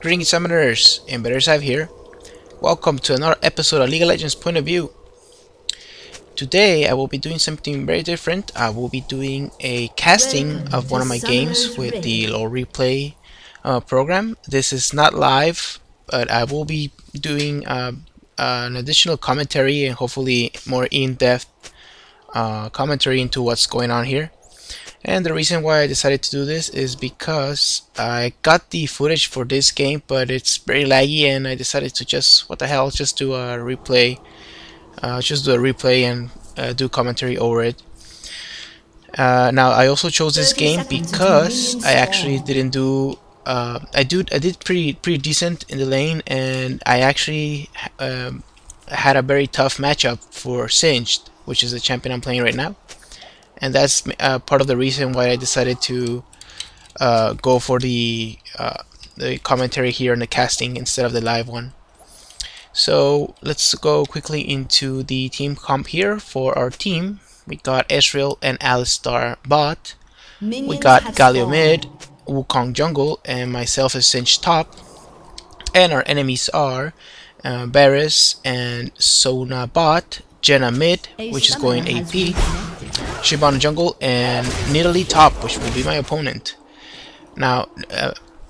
Greetings Summoners, Embedders here. Welcome to another episode of League of Legends Point of View. Today I will be doing something very different. I will be doing a casting of one of my games with the LoLPoV program. This is not live, but I will be doing an additional commentary and hopefully more in-depth commentary into what's going on here. And the reason why I decided to do this is because I got the footage for this game, but it's very laggy, and I decided to just do a replay, and do commentary over it. Now I also chose this game because I actually didn't do. I did pretty decent in the lane, and I actually had a very tough matchup for Singed, which is the champion I'm playing right now. And that's part of the reason why I decided to go for the commentary here and the casting instead of the live one. So let's go quickly into the team comp here. For our team, we got Ezreal and Alistar bot. We got Galio mid, Wukong jungle, and myself as Singed top. And our enemies are Varus and Sona bot, Jenna mid, which is going AP, Shyvana jungle, and Nidalee top, which will be my opponent. Now,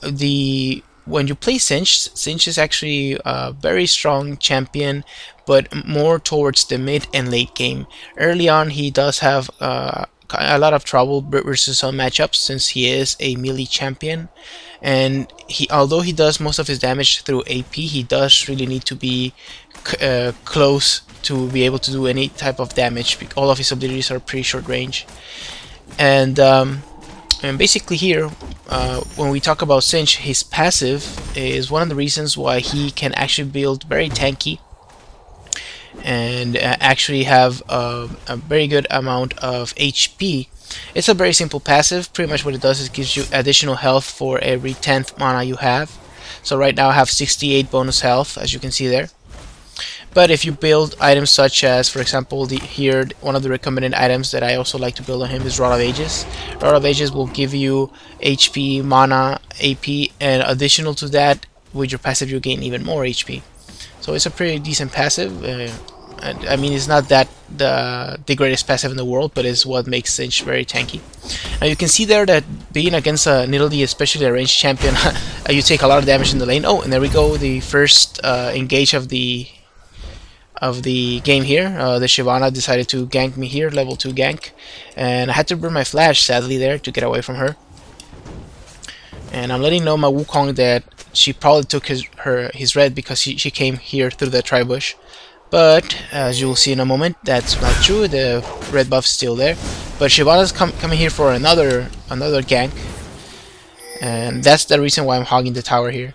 when you play Singed is actually a very strong champion, but more towards the mid and late game. Early on, he does have a lot of trouble versus some matchups since he is a melee champion, and although he does most of his damage through AP, he does really need to be close to be able to do any type of damage. All of his abilities are pretty short range, and basically here, when we talk about Singed, his passive is one of the reasons why he can actually build very tanky and actually have a very good amount of HP. It's a very simple passive. Pretty much what it does is gives you additional health for every 10th mana you have. So right now I have 68 bonus health, as you can see there. But if you build items such as, for example, here one of the recommended items that I also like to build on him is Rod of Ages. Rod of Ages will give you HP, mana, AP, and additional to that, with your passive you gain even more HP. So it's a pretty decent passive. I mean, it's not that the greatest passive in the world, but it's what makes Singed very tanky. Now you can see there that being against a Nidalee, especially a ranged champion, you take a lot of damage in the lane. Oh, and there we go, the first engage of the game here. The Shyvana decided to gank me here, level 2 gank, and I had to burn my flash sadly there to get away from her. And I'm letting know my Wukong that she probably took his red because she came here through the tri-bush. But as you will see in a moment, that's not true. The red buff's still there. But Shyvana's coming here for another gank, and that's the reason why I'm hogging the tower here.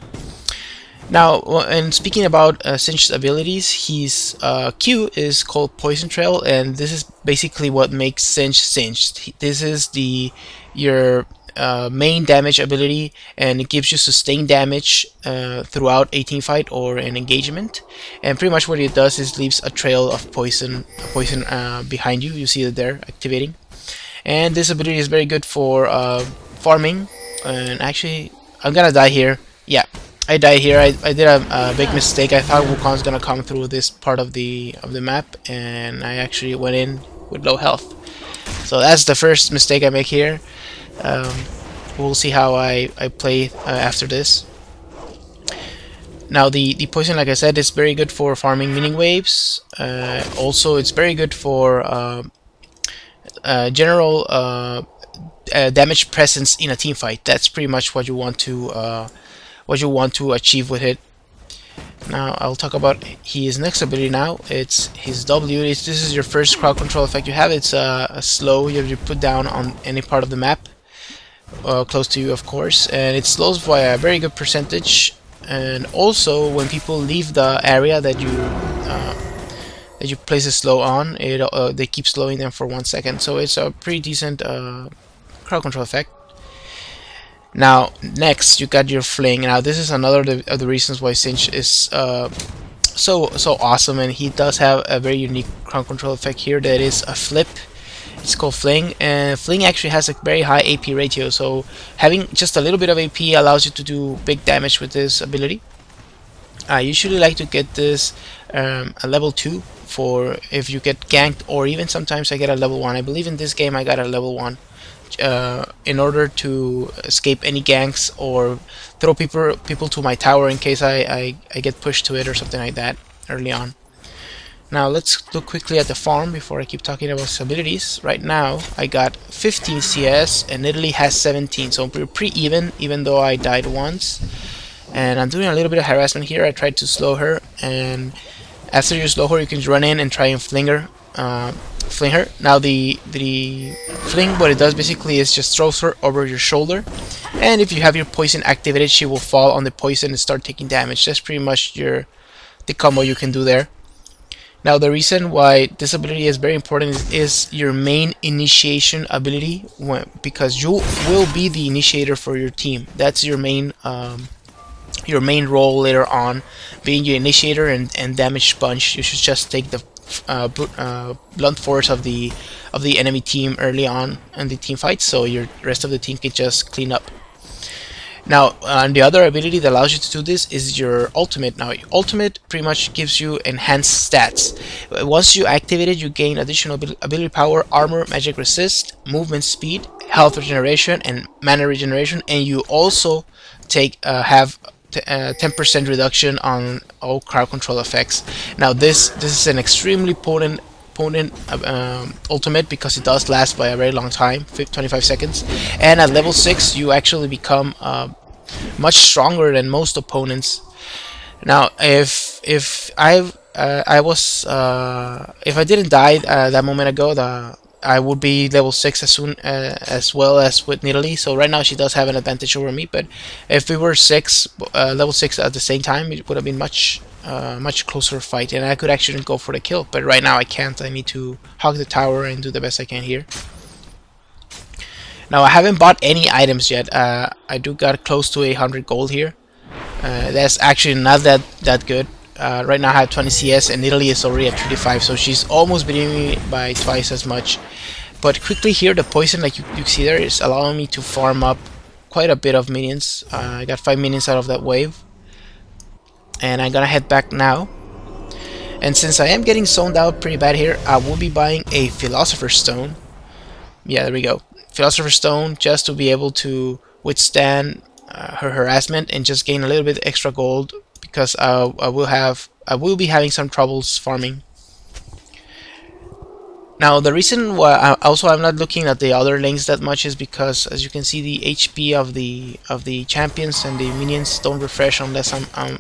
Now, and speaking about Singed's abilities, his Q is called Poison Trail, and this is basically what makes Singed. This is your main damage ability, and it gives you sustained damage throughout a team fight or an engagement. And pretty much what it does is leaves a trail of poison behind you. You see it there activating. And this ability is very good for farming. And actually, I'm gonna die here. Yeah, I died here. I did a big mistake. I thought Wukong's gonna come through this part of the map, and I actually went in with low health. So that's the first mistake I make here. We'll see how I play after this. Now the poison, like I said, is very good for farming minion waves. Also, it's very good for general damage presence in a team fight. That's pretty much what you want to achieve with it. Now I'll talk about his next ability now. It's his W. This is your first crowd control effect you have. It's a slow you put down on any part of the map, close to you of course, and it slows by a very good percentage. And also when people leave the area that you place a slow on, they keep slowing them for 1 second. So it's a pretty decent crowd control effect. Now next you got your fling. Now this is another of the reasons why Singed is so awesome, and he does have a very unique crowd control effect here that is a flip. It's called Fling, and Fling actually has a very high AP ratio, so having just a little bit of AP allows you to do big damage with this ability. I usually like to get this a level 2 for if you get ganked, or even sometimes I get a level 1. I believe in this game I got a level 1 in order to escape any ganks or throw people to my tower in case I get pushed to it or something like that early on. Now let's look quickly at the farm before I keep talking about abilities. Right now I got 15 CS and Nidalee has 17, so we're pretty even though I died once. And I'm doing a little bit of harassment here. I tried to slow her, and after you slow her you can run in and try and fling her. Now the fling, what it does basically is just throws her over your shoulder, and if you have your poison activated she will fall on the poison and start taking damage. That's pretty much the combo you can do there. Now the reason why this ability is very important is your main initiation ability, because you will be the initiator for your team. That's your main role later on, being your initiator and damage sponge. You should just take the blunt force of the enemy team early on in the team fight, so your rest of the team can just clean up. Now, the other ability that allows you to do this is your ultimate. Now, your ultimate pretty much gives you enhanced stats. Once you activate it, you gain additional ability power, armor, magic resist, movement speed, health regeneration, and mana regeneration, and you also have 10% reduction on all crowd control effects. Now, this is an extremely potent ultimate because it does last by a very long time, 25 seconds, and at level 6 you actually become much stronger than most opponents. Now if I didn't die that moment ago, I would be level 6 as well as with Nidalee. So right now she does have an advantage over me, but if we were level 6 at the same time, it would have been much closer fight, and I could actually go for the kill. But right now I can't. I need to hog the tower and do the best I can here. Now I haven't bought any items yet. I do got close to 100 gold here. That's actually not that good. Right now I have 20 CS and Nidalee is already at 35, so she's almost beating me by twice as much. But quickly here, the poison, like you see there, is allowing me to farm up quite a bit of minions. I got 5 minions out of that wave. And I'm gonna head back now. And since I am getting zoned out pretty bad here, I will be buying a Philosopher's Stone. Yeah, there we go. Philosopher's Stone, just to be able to withstand her harassment and just gain a little bit extra gold, because I will be having some troubles farming. Now the reason why I'm not looking at the other lanes that much is because, as you can see, the HP of the champions and the minions don't refresh unless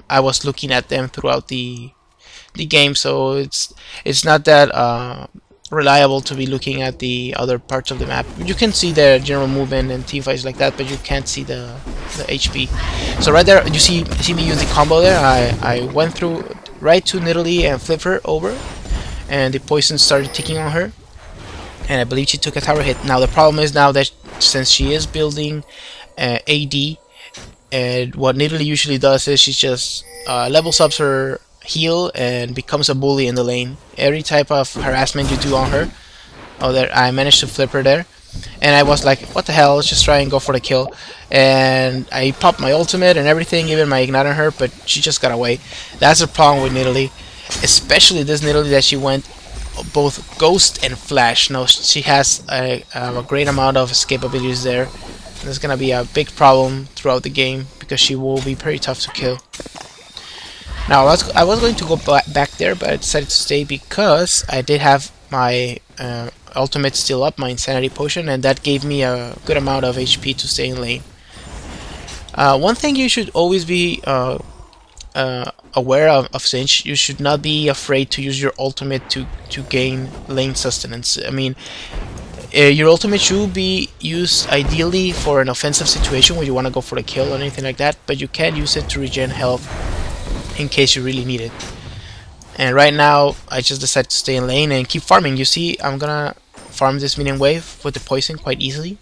I was looking at them throughout the game, so it's not that reliable to be looking at the other parts of the map. You can see the general movement and teamfights like that, but you can't see the HP. So right there, you see me use the combo there. I went through right to Nidalee and flipped her over, and the poison started ticking on her, and I believe she took a tower hit. Now the problem is now that since she is building AD, and what Nidalee usually does is she just levels up her heal and becomes a bully in the lane. Every type of harassment you do on her. Oh, there, I managed to flip her there, and I was like, what the hell, let's just try and go for the kill. And I popped my ultimate and everything, even my ignite on her, but she just got away. That's the problem with Nidalee, especially this Nidalee that she went both ghost and flash. Now she has a great amount of escape abilities there. There's gonna be a big problem throughout the game because she will be pretty tough to kill. Now I was going to go back there, but I decided to stay because I did have my ultimate still up, my insanity potion, and that gave me a good amount of HP to stay in lane. One thing you should always be aware of, Cinch, you should not be afraid to use your ultimate to gain lane sustenance. I mean, your ultimate should be used ideally for an offensive situation where you want to go for the kill or anything like that, but you can use it to regen health in case you really need it. And right now I just decided to stay in lane and keep farming. You see, I'm gonna farm this minion wave with the poison quite easily.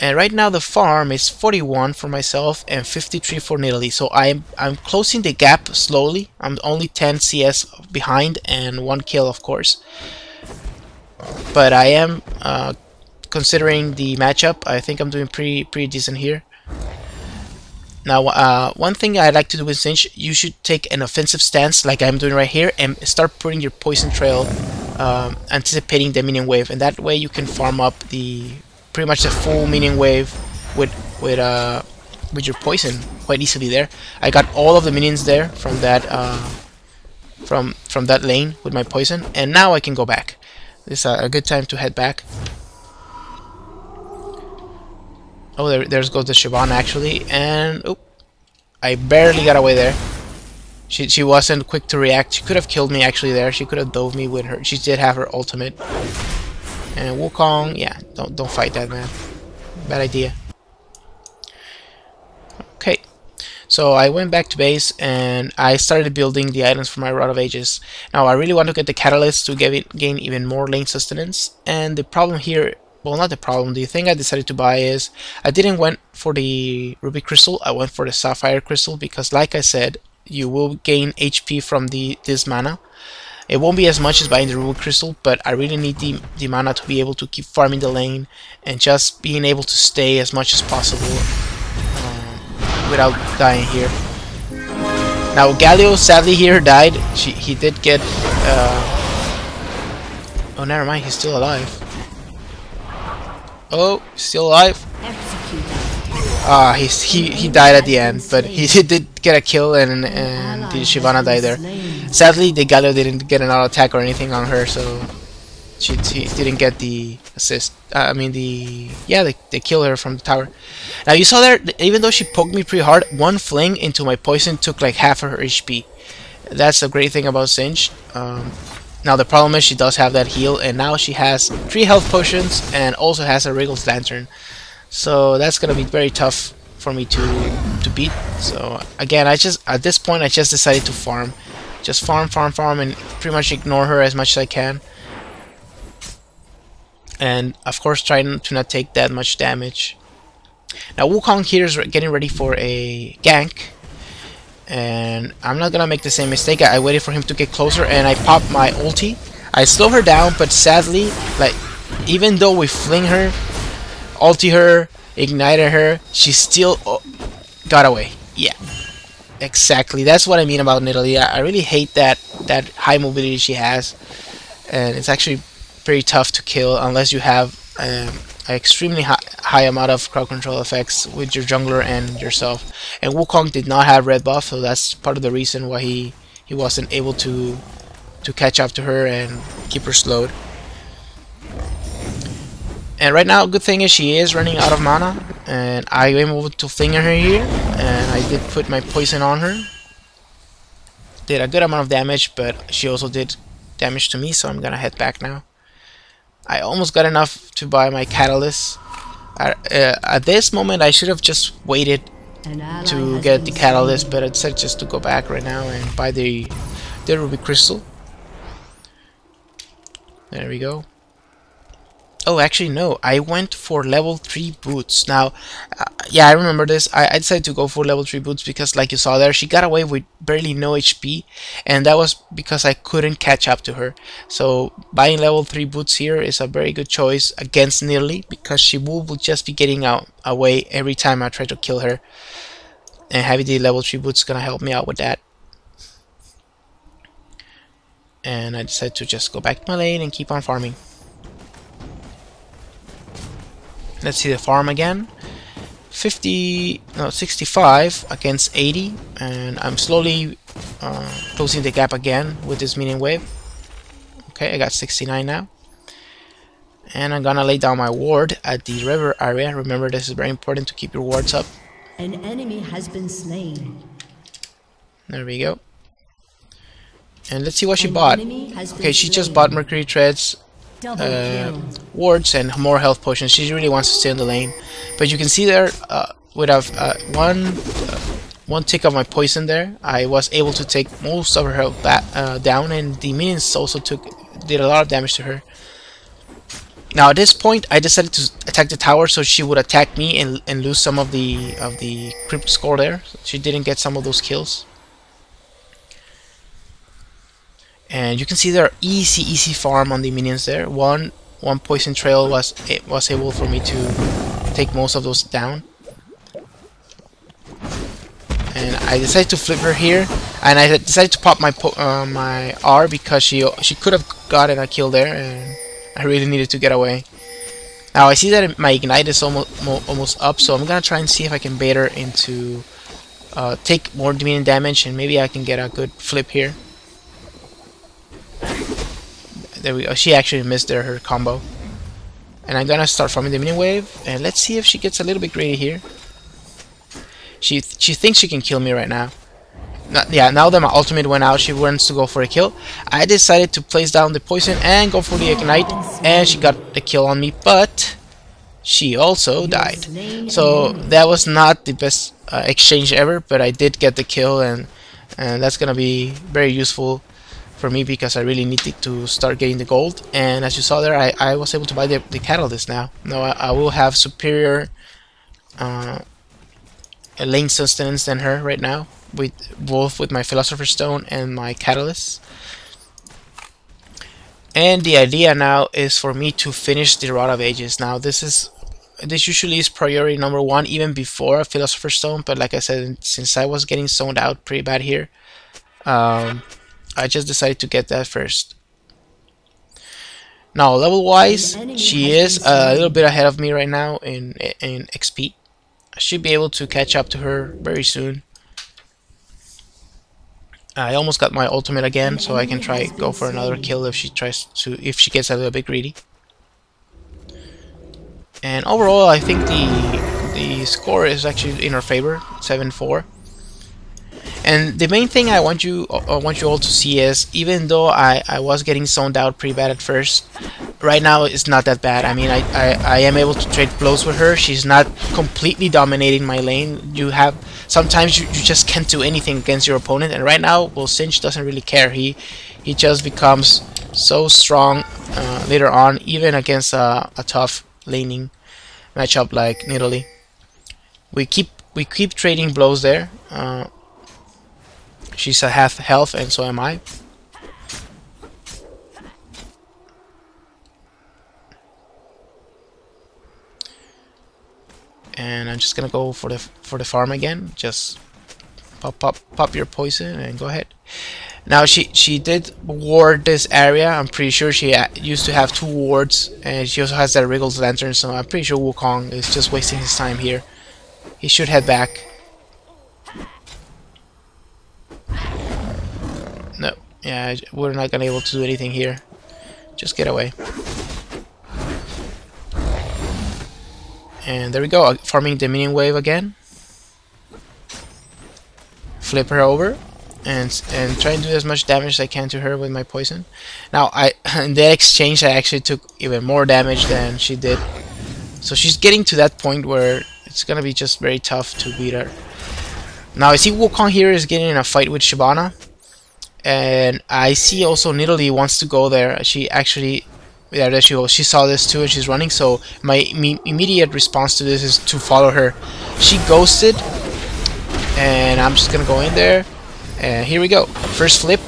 And right now the farm is 41 for myself and 53 for Nidalee. So I'm closing the gap slowly. I'm only 10 CS behind and 1 kill, of course. But I am considering the matchup. I think I'm doing pretty decent here. Now, one thing I like to do with Cinch, you should take an offensive stance like I'm doing right here and start putting your poison trail, anticipating the minion wave, and that way you can farm up the pretty much the full minion wave with with your poison quite easily there. I got all of the minions there from that from that lane with my poison, and now I can go back. This is a good time to head back. Oh, there's goes the Shyvana actually, and oh, I barely got away there. She wasn't quick to react. She could have killed me actually there. She could have dove me with her. She did have her ultimate. And Wukong, yeah, don't fight that, man. Bad idea. Okay, so I went back to base and I started building the items for my Rod of Ages. Now I really want to get the catalyst to gain even more lane sustenance. And the problem here, well, not the problem, the thing I decided to buy is I didn't went for the Ruby Crystal, I went for the Sapphire Crystal because, like I said, you will gain HP from this mana. It won't be as much as buying the Ruby Crystal, but I really need the mana to be able to keep farming the lane and just being able to stay as much as possible without dying here. Now Galio sadly here died. He did get oh, never mind, he's still alive. Oh, still alive. He died at the end, but he did get a kill, and the Shyvana died there. Sadly, the Galio didn't get an auto attack or anything on her, so she didn't get the assist. I mean they kill her from the tower. Now you saw there, even though she poked me pretty hard, one fling into my poison took like half of her HP. That's a great thing about Cinch. Now the problem is she does have that heal, and now she has 3 health potions and also has a Wriggle's Lantern. So that's gonna be very tough for me to beat. So again, at this point I just decided to farm. Just farm, and pretty much ignore her as much as I can. And of course try to not take that much damage. Now Wukong here is getting ready for a gank. And I'm not gonna make the same mistake. I waited for him to get closer and I popped my ulti. I slow her down, but sadly, like, even though we fling her, ulti her, ignited her, she still got away. Yeah, exactly. That's what I mean about Nidalee. I really hate that high mobility she has, and it's actually pretty tough to kill unless you have an extremely high amount of crowd control effects with your jungler and yourself. And Wukong did not have red buff, so that's part of the reason why he wasn't able to catch up to her and keep her slowed. And right now, good thing is she is running out of mana, and I am able to fling her here, and I did put my poison on her. Did a good amount of damage, but she also did damage to me, so I'm gonna head back now. I almost got enough to buy my catalyst. At this moment, I should have just waited to get the catalyst, but I decided just to go back right now and buy the Ruby Crystal. There we go. Oh, actually no, I went for level 3 boots. Now, yeah, I remember this. I decided to go for level 3 boots because, like you saw there, she got away with barely no HP, and that was because I couldn't catch up to her. So buying level 3 boots here is a very good choice against Nidalee, because she will just be getting away every time I try to kill her, and having the level 3 boots is gonna help me out with that. And I decided to just go back to my lane and keep on farming. Let's see the farm again. 65 against 80, and I'm slowly closing the gap again with this minion wave. Okay, I got 69 now. And I'm gonna lay down my ward at the river area. Remember, this is very important to keep your wards up. An enemy has been slain. There we go. And let's see what she bought. Okay, she just bought Mercury Treads, wards, and more health potions. She really wants to stay in the lane, but you can see there, with one tick of my poison there, I was able to take most of her health down, and the minions also did a lot of damage to her. Now at this point, I decided to attack the tower so she would attack me and lose some of the crypt score there. She didn't get some of those kills. And you can see there, easy farm on the minions there. One One poison trail was able for me to take most of those down. And I decided to flip her here, and I decided to pop my R because she could have gotten a kill there, and I really needed to get away. Now I see that my ignite is almost up, so I'm gonna try and see if I can bait her into take more minion damage, and maybe I can get a good flip here. There we go. She actually missed there her combo, and I'm gonna start farming the minion wave, and let's see if she gets a little bit greedy here. She thinks she can kill me right now. Yeah, now that my ultimate went out, she wants to go for a kill. I decided to place down the poison and go for the ignite, and she got the kill on me, but she also died. So that was not the best exchange ever, but I did get the kill, and that's gonna be very useful for me because I really needed to start getting the gold. And as you saw there, I was able to buy the catalyst now. Now I will have superior lane sustenance than her right now, with both with my Philosopher's Stone and my catalyst. And the idea now is for me to finish the Rod of Ages. Now this usually is priority number 1 even before a Philosopher's Stone, but like I said, since I was getting zoned out pretty bad here, I just decided to get that first. Now level wise, she is a little bit ahead of me right now in XP. I should be able to catch up to her very soon. I almost got my ultimate again, so I can go for another kill if she gets a little bit greedy. And overall, I think the score is actually in our favor, 7-4. And the main thing I want you all to see is, even though I was getting zoned out pretty bad at first, right now it's not that bad. I mean, I am able to trade blows with her. She's not completely dominating my lane. Sometimes you just can't do anything against your opponent, and right now, well, Sinch doesn't really care. He just becomes so strong later on, even against a tough laning matchup like Nidalee. We keep trading blows there. She's a half health, and so am I. And I'm just gonna go for the farm again. Just pop your poison and go ahead. Now she did ward this area. I'm pretty sure she used to have 2 wards, and she also has that Wriggles Lantern. So I'm pretty sure Wukong is just wasting his time here. He should head back. No, yeah, we're not gonna be able to do anything here. Just get away. And there we go, farming the minion wave again. Flip her over and try and do as much damage as I can to her with my poison. Now in that exchange I actually took even more damage than she did. So she's getting to that point where it's gonna be just very tough to beat her. Now I see Wukong here is getting in a fight with Shyvana. And I see also Nidalee wants to go there. She actually, yeah, there she goes. She saw this too and she's running, so my immediate response to this is to follow her. She ghosted, and I'm just gonna go in there, and here we go. First flip,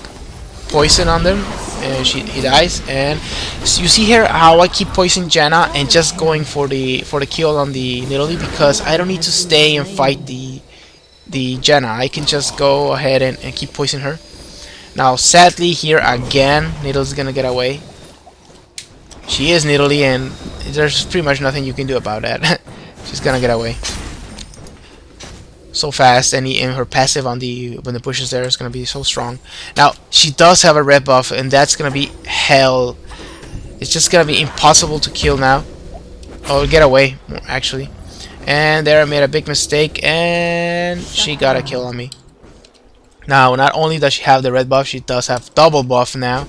poison on them, and he dies. And so you see here how I keep poisoning Janna and just going for the kill on the Nidalee, because I don't need to stay and fight the Janna. I can just go ahead and keep poisoning her. Now sadly here again, Nidalee's gonna get away. She is Nidalee, and there's pretty much nothing you can do about that. She's gonna get away so fast, and her passive on when the bushes there is gonna be so strong. Now she does have a red buff, and that's gonna be hell. It's just gonna be impossible to kill now. Oh, get away actually. And there I made a big mistake, and she got a kill on me. Now not only does she have the red buff, she does have double buff now.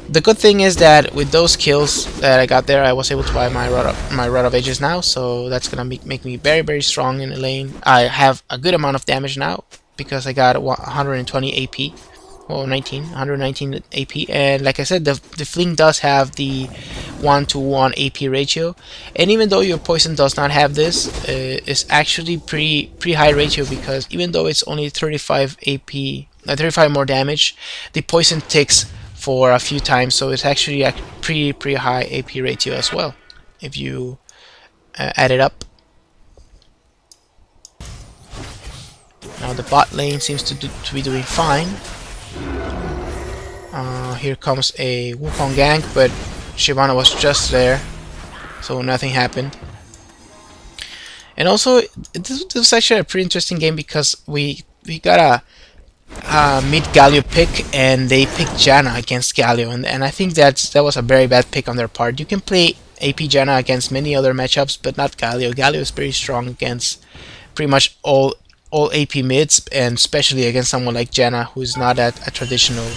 The good thing is that with those kills that I got there, I was able to buy my Rod of Ages now, so that's gonna make me very, very strong in the lane. I have a good amount of damage now because I got 120 AP, well 119 AP, and like I said, the Fling does have the 1-to-1 AP ratio, and even though your poison does not have this, it's actually pretty high ratio, because even though it's only 35 AP, 35 more damage, the poison takes for a few times, so it's actually a pretty high AP ratio as well if you add it up. Now the bot lane seems to be doing fine. Here comes a Wukong gank, but Shyvana was just there, so nothing happened. And also, this was actually a pretty interesting game because we got a mid Galio pick, and they picked Janna against Galio, and I think that was a very bad pick on their part. You can play AP Janna against many other matchups, but not Galio. Galio is very strong against pretty much all AP mids, and especially against someone like Janna, who's not a traditional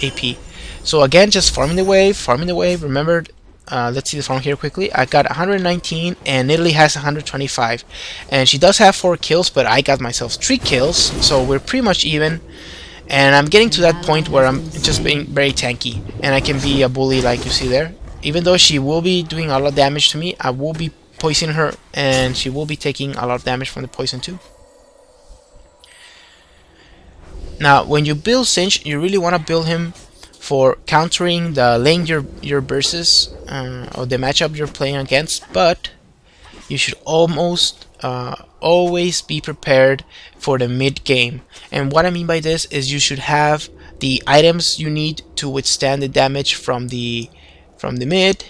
AP. So again, just farming the wave. Remember, let's see the farm here quickly. I got 119 and Nidalee has 125, and she does have 4 kills, but I got myself 3 kills, so we're pretty much even. And I'm getting to that point where I'm just being very tanky, and I can be a bully like you see there. Even though she will be doing a lot of damage to me, I will be poisoning her, and she will be taking a lot of damage from the poison too. Now, when you build Cinch, you really want to build him for countering the lane your versus or the matchup you're playing against, but you should almost always be prepared for the mid game. And what I mean by this is you should have the items you need to withstand the damage from the mid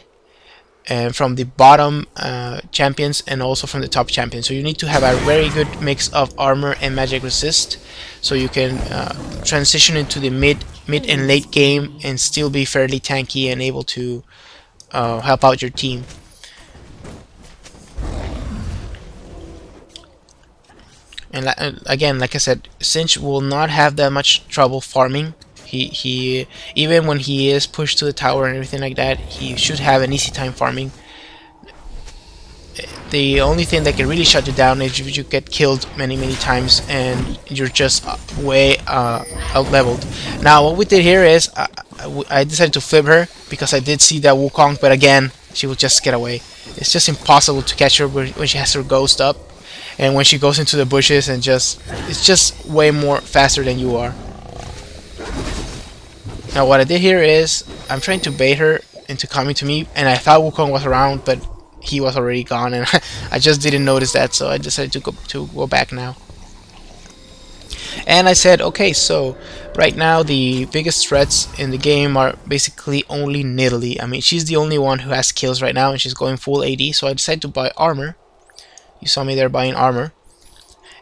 and from the bottom champions, and also from the top champions. So you need to have a very good mix of armor and magic resist, so you can transition into the mid and late game and still be fairly tanky and able to help out your team. And again, like I said, Cinch will not have that much trouble farming. He even when he is pushed to the tower and everything like that, he should have an easy time farming. The only thing that can really shut you down is if you get killed many times and you're just way out leveled. Now what we did here is I decided to flip her because I did see that Wukong, but again, she will just get away. It's just impossible to catch her when she has her ghost up, and when she goes into the bushes, and it's just way more faster than you are. Now what I did here is I'm trying to bait her into coming to me, and I thought Wukong was around, but he was already gone, and I just didn't notice that, so I decided to go back now. And I said, okay, so right now the biggest threats in the game are basically only Nidalee. I mean, she's the only one who has kills right now, and she's going full AD, so I decided to buy armor. You saw me there buying armor.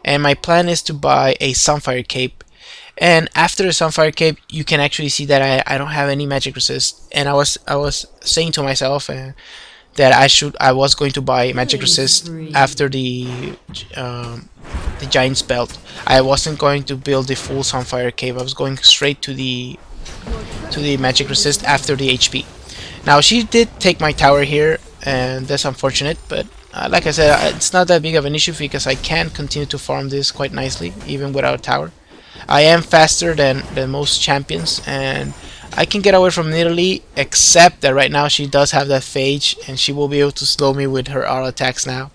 And my plan is to buy a Sunfire Cape. And after the Sunfire Cape, you can actually see that I don't have any magic resist. And I was saying to myself that I was going to buy magic resist after the Giant's Belt. I wasn't going to build the full Sunfire Cape. I was going straight to the magic resist after the HP. Now she did take my tower here, and that's unfortunate, but like I said, it's not that big of an issue because I can continue to farm this quite nicely even without a tower. I am faster than most champions, and I can get away from Nidalee, except that right now she does have that phage, and she will be able to slow me with her auto attacks now.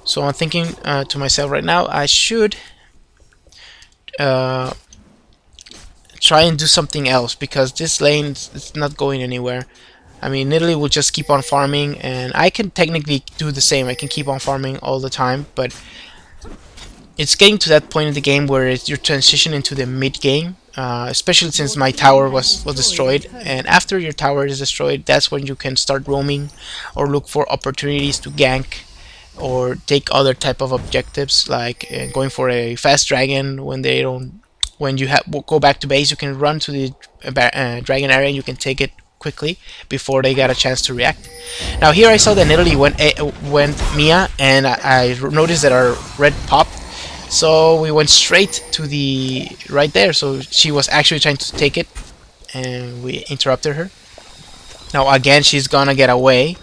So I'm thinking to myself right now, I should try and do something else, because this lane is not going anywhere. I mean, Nidalee will just keep on farming, and I can technically do the same. I can keep on farming all the time, but it's getting to that point in the game where you're transitioning into the mid game, especially since my tower was destroyed. And after your tower is destroyed, that's when you can start roaming or look for opportunities to gank or take other type of objectives, like going for a fast dragon when they don't. When you go back to base, you can run to the dragon area and you can take it quickly before they got a chance to react. Now here I saw that Nidalee went Mia, and I noticed that our red popped, so we went straight to the right there. So she was actually trying to take it, and we interrupted her. Now again, she's gonna get away.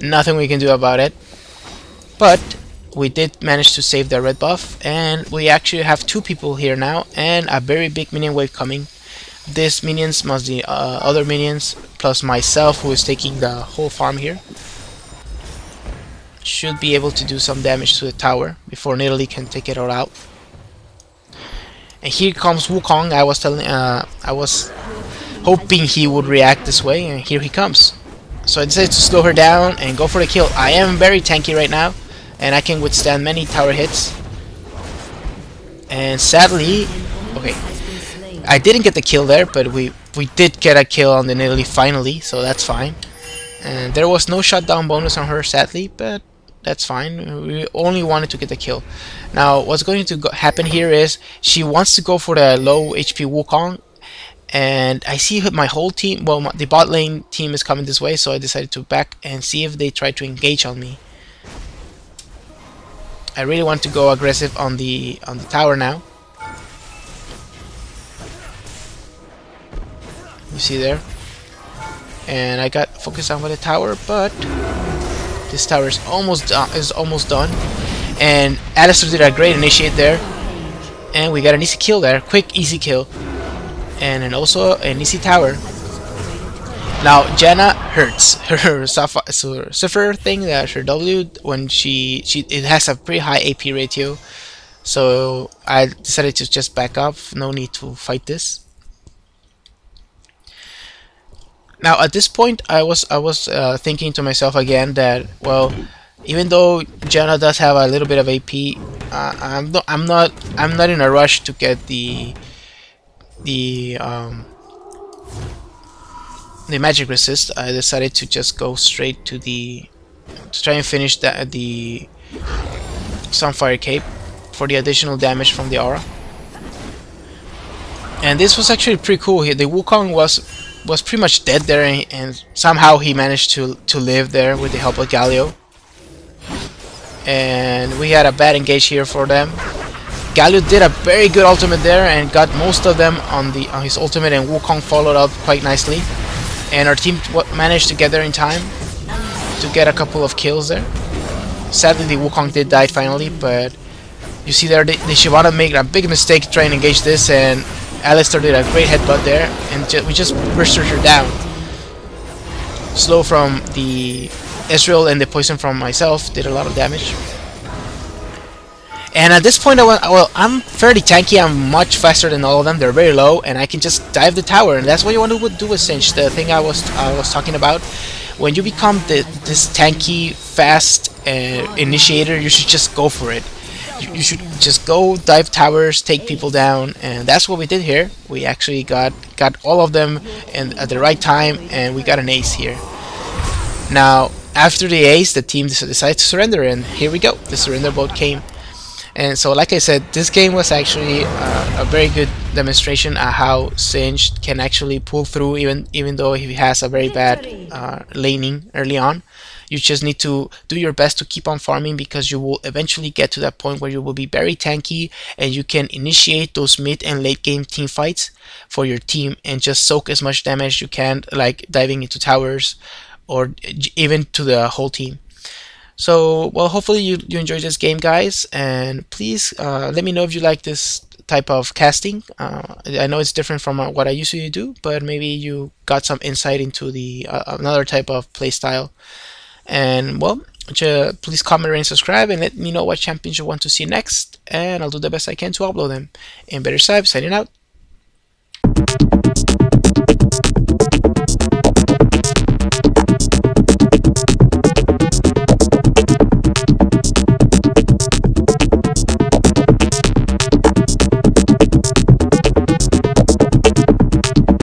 Nothing we can do about it, but we did manage to save the red buff, and we actually have 2 people here now and a very big minion wave coming. These minions must be other minions plus myself, who is taking the whole farm here. Should be able to do some damage to the tower before Nidalee can take it all out. And here comes Wukong. I was hoping he would react this way, and here he comes. So I decided to slow her down and go for the kill. I am very tanky right now, and I can withstand many tower hits. And sadly, okay, I didn't get the kill there, but we did get a kill on the Nidalee finally, so that's fine. And there was no shutdown bonus on her, sadly, but that's fine. We only wanted to get the kill. Now, what's going to happen here is she wants to go for the low HP Wukong, and I see my whole team, well, the bot lane team is coming this way, so I decided to back and see if they try to engage on me. I really want to go aggressive on the tower now. You see there? And I got focused on with the tower, but this tower is almost done. And Alistair did a great initiate there, and we got an easy kill there, quick easy kill, and then also an easy tower. Now Janna hurts her Zephyr thing, that her W, when it has a pretty high AP ratio, so I decided to just back up. No need to fight this. Now at this point, I was thinking to myself again that, well, even though Janna does have a little bit of AP, I'm not in a rush to get the magic resist. I decided to just go straight to try and finish the Sunfire Cape for the additional damage from the aura. And this was actually pretty cool. The Wukong was pretty much dead there, and somehow he managed to live there with the help of Galio. And we had a bad engage here for them. Galio did a very good ultimate there and got most of them on his ultimate, and Wukong followed up quite nicely. And our team managed to get there in time to get a couple of kills there. Sadly, the Wukong did die finally, but you see there the Shyvana made a big mistake trying to engage this, and Alistair did a great headbutt there, and we just bursted her down. Slow from the Ezreal and the poison from myself did a lot of damage. And at this point, I'm fairly tanky. I'm much faster than all of them. They're very low, and I can just dive the tower. And that's what you want to do with Cinch. The thing I was talking about. When you become this tanky, fast initiator, you should just go for it. You should just go dive towers, take people down, and that's what we did here. We actually got all of them at the right time, and we got an ace here. Now, after the ace, the team decided to surrender, and here we go. The surrender boat came. And so, like I said, this game was actually a very good demonstration of how Singed can actually pull through, even though he has a very bad laning early on. You just need to do your best to keep on farming, because you will eventually get to that point where you will be very tanky and you can initiate those mid and late game team fights for your team and just soak as much damage as you can, like diving into towers or even to the whole team. So, well, hopefully you enjoyed this game, guys, and please let me know if you like this type of casting. I know it's different from what I usually do, but maybe you got some insight into the another type of playstyle. And, well, please comment, rate, and subscribe, and let me know what champions you want to see next, and I'll do the best I can to upload them. And Better Side, signing out.